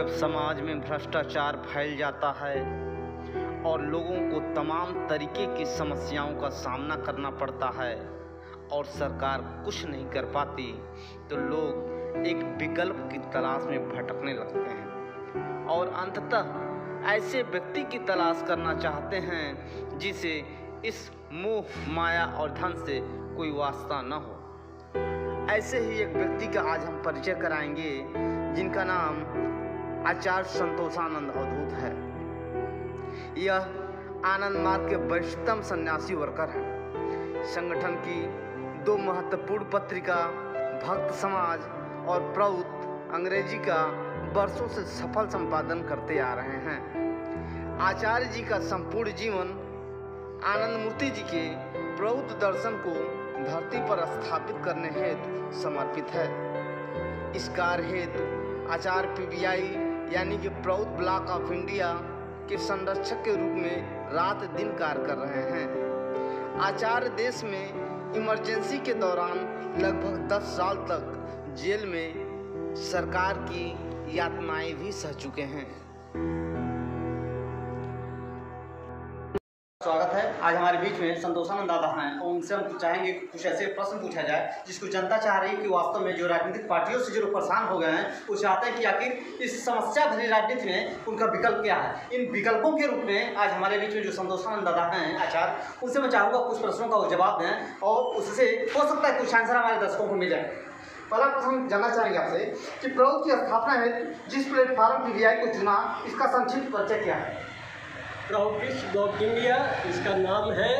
जब समाज में भ्रष्टाचार फैल जाता है और लोगों को तमाम तरीके की समस्याओं का सामना करना पड़ता है और सरकार कुछ नहीं कर पाती, तो लोग एक विकल्प की तलाश में भटकने लगते हैं और अंततः ऐसे व्यक्ति की तलाश करना चाहते हैं जिसे इस मोह माया और धन से कोई वास्ता न हो। ऐसे ही एक व्यक्ति का आज हम परिचय कराएंगे जिनका नाम आचार्य संतोषानंद अवधूत है। यह आनंद मार्ग के वरिष्ठतम सन्यासी वर्कर हैं। संगठन की 2 महत्वपूर्ण पत्रिका भक्त समाज और प्रौत अंग्रेजी का वर्षों से सफल संपादन करते आ रहे हैं। आचार्य जी का संपूर्ण जीवन आनंद मूर्ति जी के प्रौत दर्शन को धरती पर स्थापित करने हेतु समर्पित है। इस कार्य हेतु आचार्य पीबीआई यानी कि प्रौत ब्लॉक ऑफ इंडिया के संरक्षक के रूप में रात दिन कार्य कर रहे हैं। आचार्य देश में इमरजेंसी के दौरान लगभग 10 साल तक जेल में सरकार की यातनाएं भी सह चुके हैं। स्वागत है। आज हमारे बीच में संतोषानंद दादा हैं और उनसे हम चाहेंगे कि कुछ ऐसे प्रश्न पूछा जाए जिसको जनता चाह रही है कि वास्तव में जो राजनीतिक पार्टियों से जो लोग परेशान हो गए हैं वो चाहते हैं कि आखिर इस समस्या भरी राजनीति में उनका विकल्प क्या है। इन विकल्पों के रूप में आज हमारे बीच में जो संतोषानंद दादा हैं आचार्य, उनसे मैं चाहूँगा कुछ प्रश्नों का वो जवाब दें और उससे हो सकता है कुछ आंसर हमारे दर्शकों को मिल जाए। पहला प्रश्न हम जानना चाहेंगे आपसे कि प्रौत की स्थापना है जिस प्लेटफॉर्म पीबीआई को चुना, इसका संक्षिप्त परिचय क्या है? प्रॉपर्टीज ब्लॉक इंडिया इसका नाम है।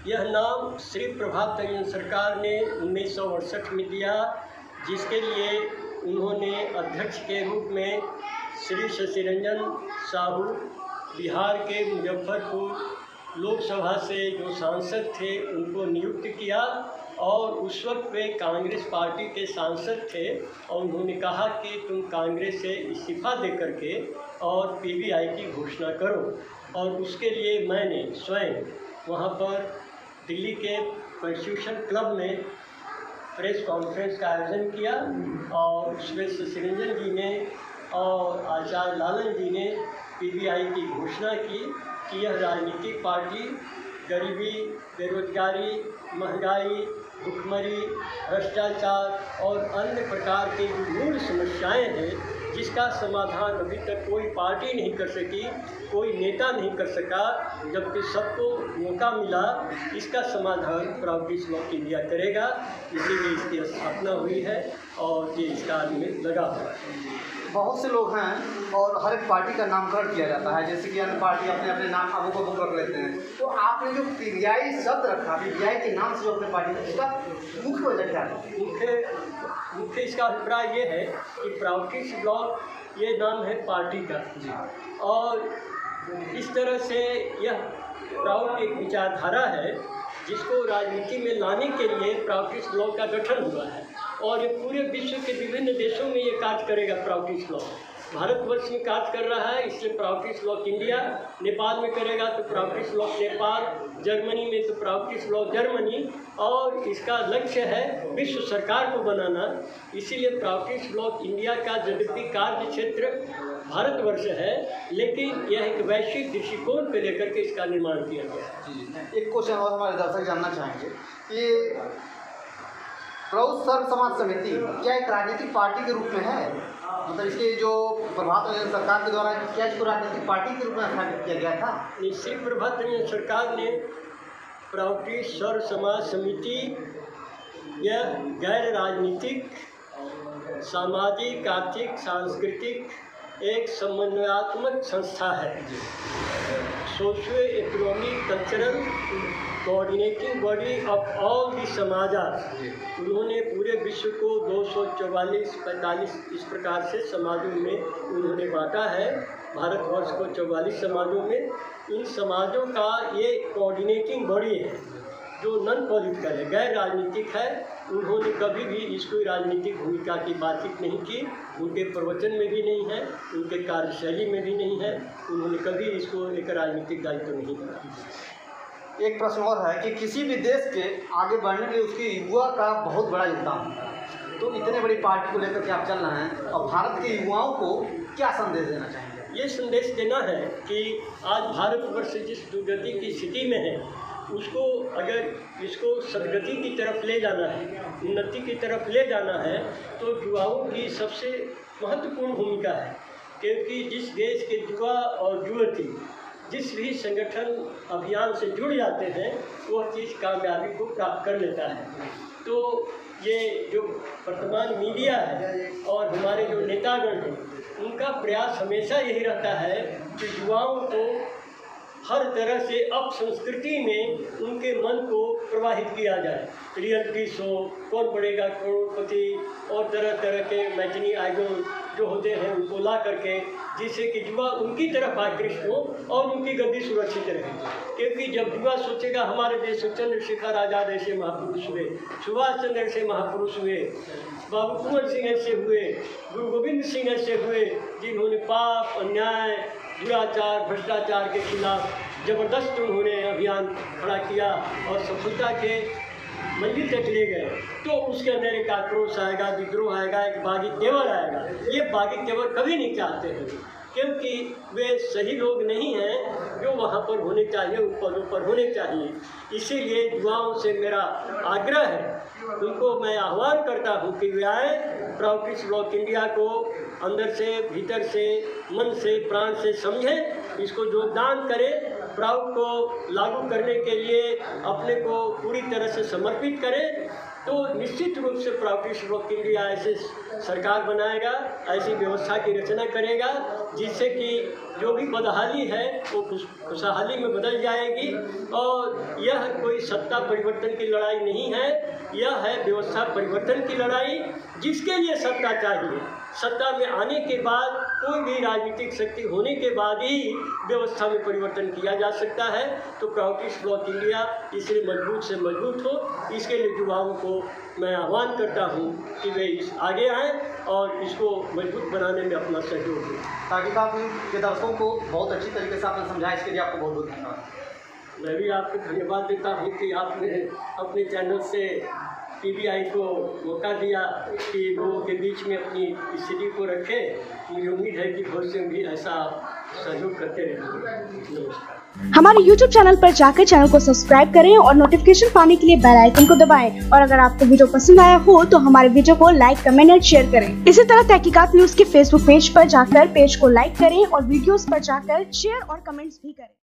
यह नाम श्री प्रभात रंजन सरकार ने 1968 में दिया, जिसके लिए उन्होंने अध्यक्ष के रूप में श्री शशि रंजन साहू बिहार के मुजफ्फरपुर लोकसभा से जो सांसद थे उनको नियुक्त किया और उस वक्त वे कांग्रेस पार्टी के सांसद थे और उन्होंने कहा कि तुम कांग्रेस से इस्तीफा दे करके और पीबीआई की घोषणा करो। और उसके लिए मैंने स्वयं वहाँ पर दिल्ली के कॉन्स्टिट्यूशन क्लब में प्रेस कॉन्फ्रेंस का आयोजन किया और उसमें शशि रंजन जी ने और आचार्य लालन जी ने पीबीआई की घोषणा की कि यह राजनीतिक पार्टी गरीबी, बेरोजगारी, महंगाई, भुखमरी, भ्रष्टाचार और अन्य प्रकार की जो मूल समस्याएं हैं जिसका समाधान अभी तक कोई पार्टी नहीं कर सकी, कोई नेता नहीं कर सका, जबकि सबको मौका मिला, इसका समाधान प्रॉपर्टीज ब्लॉक इंडिया करेगा। इसीलिए इसकी स्थापना हुई है और ये इस कार्य में लगा हुआ है। बहुत से लोग हैं और हर एक पार्टी का नामकरण किया जाता है, जैसे कि अन्य पार्टी अपने अपने नाम अबू को रख लेते हैं। तो आपने जो पीबीआई शब्द रखा, पीबीआई के नाम से जो अपने पार्टी, इसका मुख्य वजह क्या है? मुख्य इसका अभिप्राय ये है कि प्रॉपर्टीज ब्लॉक ये नाम है पार्टी का जी, और इस तरह से यह प्राउड एक विचारधारा है जिसको राजनीति में लाने के लिए प्रॉपर्टीज ब्लॉक का गठन हुआ है और ये पूरे विश्व के विभिन्न देशों में ये कार्य करेगा। प्रॉपर्टीज ब्लॉक भारतवर्ष में कार्य कर रहा है, इससे प्रॉपर्टीज ब्लॉक इंडिया, नेपाल में करेगा तो प्रॉपर्टीज ब्लॉक नेपाल, जर्मनी में तो प्रॉपर्टीज ब्लॉक जर्मनी, और इसका लक्ष्य है विश्व सरकार को बनाना। इसीलिए प्रॉपर्टीज ब्लॉक इंडिया का यद्यपि कार्य क्षेत्र भारतवर्ष है, लेकिन यह एक वैश्विक दृष्टिकोण पर लेकर के इसका निर्माण किया गया है। एक क्वेश्चन और हमारे दर्शक जानना चाहेंगे कि प्रौत सर्व समाज समिति क्या एक राजनीतिक पार्टी के रूप में है? मतलब इसके जो प्रभात रंजन सरकार के द्वारा क्या इसको राजनीतिक पार्टी के रूप में स्थापित किया गया था? श्री प्रभात रंजन सरकार ने प्रॉपर्टीज सर्व समाज समिति यह गैर राजनीतिक, सामाजिक, आर्थिक, सांस्कृतिक एक समन्वयात्मक संस्था है। Socio economic cultural coordinating body of all the समाजा। उन्होंने पूरे विश्व को 244-45 इस प्रकार से समाजों में उन्होंने बांटा है। भारतवर्ष को 44 समाजों में, इन समाजों का ये कोऑर्डिनेटिंग बॉडी है जो नॉन पॉलिटिकल है, गैर राजनीतिक है। उन्होंने कभी भी इसको राजनीतिक भूमिका की बातचीत नहीं की, उनके प्रवचन में भी नहीं है, उनके कार्यशैली में भी नहीं है। उन्होंने कभी इसको एक राजनीतिक दायित्व नहीं करा। एक प्रश्न और है कि किसी भी देश के आगे बढ़ने के लिए उसकी युवा का बहुत बड़ा योगदान होता है। तो इतने बड़ी पार्टी को लेकर के आप चल रहे हैं और भारत के युवाओं को क्या संदेश देना चाहेंगे? ये संदेश देना है कि आज भारतवर्ष जिस दुर्गति की स्थिति में है, उसको अगर इसको सदगति की तरफ ले जाना है, उन्नति की तरफ ले जाना है, तो युवाओं की सबसे महत्वपूर्ण भूमिका है। क्योंकि जिस देश के युवा और युवती जिस भी संगठन अभियान से जुड़ जाते हैं, वह चीज़ कामयाबी को प्राप्त कर लेता है। तो ये जो वर्तमान मीडिया है और हमारे जो नेतागण हैं, उनका प्रयास हमेशा यही रहता है कि युवाओं को हर तरह से अपसंस्कृति में उनके मन को प्रवाहित किया जाए। रियलिटी शो, कौन बनेगा करोड़पति और तरह तरह के मैथिली आइडल जो होते हैं, उनको ला करके, जिससे कि युवा उनकी तरफ आकृष्ट हो और उनकी गति सुरक्षित रहे। क्योंकि जब युवा सोचेगा हमारे देश में चंद्रशेखर आज़ाद ऐसे महापुरुष हुए, सुभाष चंद्र ऐसे महापुरुष हुए, बाबू कुंवर सिंह ऐसे हुए, गुरु गोविंद सिंह ऐसे हुए, जिन्होंने पाप, अन्याय, दुराचार, भ्रष्टाचार के खिलाफ ज़बरदस्त उन्होंने अभियान खड़ा किया और सफलता के मंजिल तक ले गए, तो उसके अंदर एक आक्रोश आएगा, विद्रोह आएगा, एक बागी तेवर आएगा। ये बागी तेवर कभी नहीं चाहते हैं, क्योंकि वे सही लोग नहीं हैं जो वहाँ पर होने चाहिए, उन पदों पर होने चाहिए। इसीलिए युवाओं से मेरा आग्रह है, उनको मैं आह्वान करता हूँ कि वे आए, प्राउड ब्लॉक इंडिया को अंदर से, भीतर से, मन से, प्राण से समझें, इसको योगदान करें, प्राउड को लागू करने के लिए अपने को पूरी तरह से समर्पित करें। तो निश्चित रूप से प्राउड ब्लॉक इंडिया ऐसे सरकार बनाएगा, ऐसी व्यवस्था की रचना करेगा जिससे कि जो भी बदहाली है वो खुशहाली में बदल जाएगी। और यह कोई सत्ता परिवर्तन की लड़ाई नहीं है, यह है व्यवस्था परिवर्तन की लड़ाई। जिसके लिए सत्ता चाहिए, सत्ता में आने के बाद, कोई भी राजनीतिक शक्ति होने के बाद ही व्यवस्था में परिवर्तन किया जा सकता है। तो प्राउड ब्लॉक इंडिया इसलिए मजबूत से मजबूत हो, इसके लिए युवाओं को मैं आह्वान करता हूँ कि वे इस आगे आएँ और इसको मजबूत बनाने में अपना सहयोग दें। ताकि आपके दर्शकों को बहुत अच्छी तरीके से आपने समझाया, इसके लिए आपको बहुत बहुत धन्यवाद। मैं भी आपको धन्यवाद देता हूँ कि आपने अपने चैनल से PBI को मौका दिया कि लोगों के बीच में अपनी स्थिति को रखें। मुझे उम्मीद है कि भविष्य में भी ऐसा सहयोग करते रहेंगे। नमस्कार। हमारे YouTube चैनल पर जाकर चैनल को सब्सक्राइब करें और नोटिफिकेशन पाने के लिए बेल आइकन को दबाएं। और अगर आपको वीडियो पसंद आया हो तो हमारे वीडियो को लाइक, कमेंट और शेयर करें। इसी तरह तहकीकात न्यूज के फेसबुक पेज पर जाकर पेज को लाइक करें और वीडियोस पर जाकर शेयर और कमेंट्स भी करें।